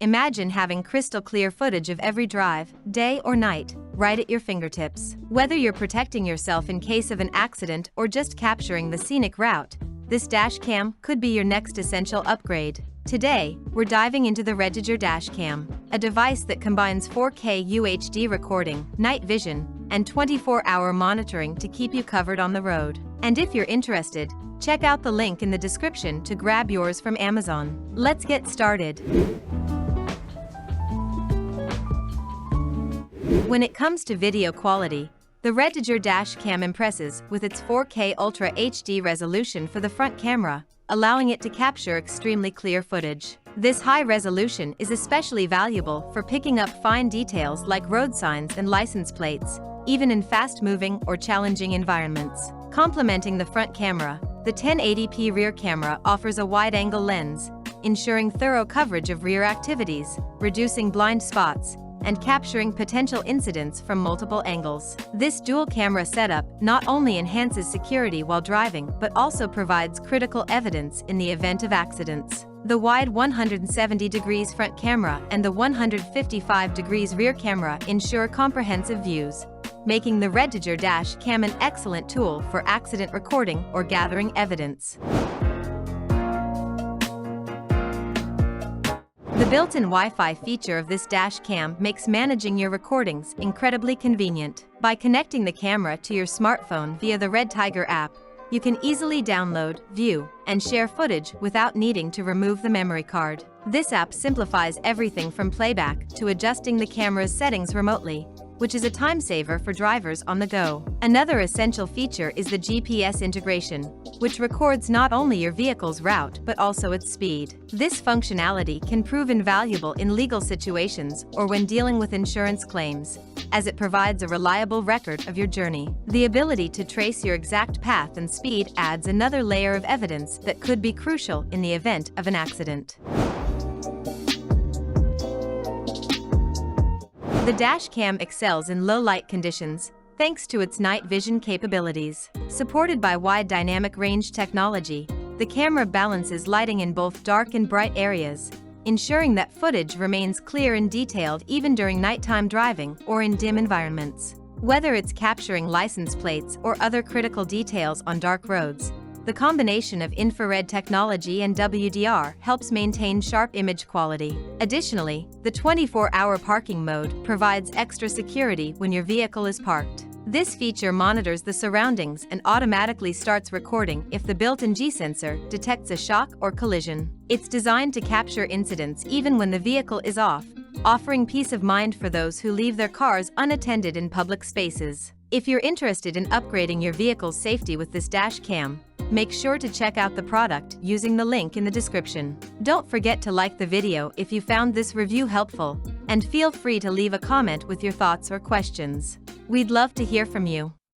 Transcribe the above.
Imagine having crystal clear footage of every drive, day or night, right at your fingertips. Whether you're protecting yourself in case of an accident or just capturing the scenic route, this dash cam could be your next essential upgrade. Today, we're diving into the REDTIGER Dash Cam, a device that combines 4K UHD recording, night vision, and 24-hour monitoring to keep you covered on the road. And if you're interested, check out the link in the description to grab yours from Amazon. Let's get started. When it comes to video quality, the REDTIGER Dash Cam impresses with its 4K Ultra HD resolution for the front camera, allowing it to capture extremely clear footage. This high resolution is especially valuable for picking up fine details like road signs and license plates, even in fast-moving or challenging environments. Complementing the front camera, the 1080p rear camera offers a wide-angle lens, ensuring thorough coverage of rear activities, reducing blind spots, and capturing potential incidents from multiple angles. This dual-camera setup not only enhances security while driving but also provides critical evidence in the event of accidents. The wide 170 degrees front camera and the 155 degrees rear camera ensure comprehensive views, making the REDTIGER Dash Cam an excellent tool for accident recording or gathering evidence. The built-in Wi-Fi feature of this dash cam makes managing your recordings incredibly convenient. By connecting the camera to your smartphone via the REDTIGER app, you can easily download, view, and share footage without needing to remove the memory card. This app simplifies everything from playback to adjusting the camera's settings remotely, which is a time saver for drivers on the go. Another essential feature is the GPS integration, which records not only your vehicle's route but also its speed. This functionality can prove invaluable in legal situations or when dealing with insurance claims, as it provides a reliable record of your journey. The ability to trace your exact path and speed adds another layer of evidence that could be crucial in the event of an accident. The dash cam excels in low-light conditions, thanks to its night vision capabilities. Supported by wide dynamic range technology, the camera balances lighting in both dark and bright areas, ensuring that footage remains clear and detailed even during nighttime driving or in dim environments. Whether it's capturing license plates or other critical details on dark roads, the combination of infrared technology and WDR helps maintain sharp image quality. Additionally, the 24-hour parking mode provides extra security when your vehicle is parked. This feature monitors the surroundings and automatically starts recording if the built-in G-sensor detects a shock or collision. It's designed to capture incidents even when the vehicle is off, offering peace of mind for those who leave their cars unattended in public spaces. If you're interested in upgrading your vehicle's safety with this dash cam, make sure to check out the product using the link in the description. Don't forget to like the video if you found this review helpful, and feel free to leave a comment with your thoughts or questions. We'd love to hear from you.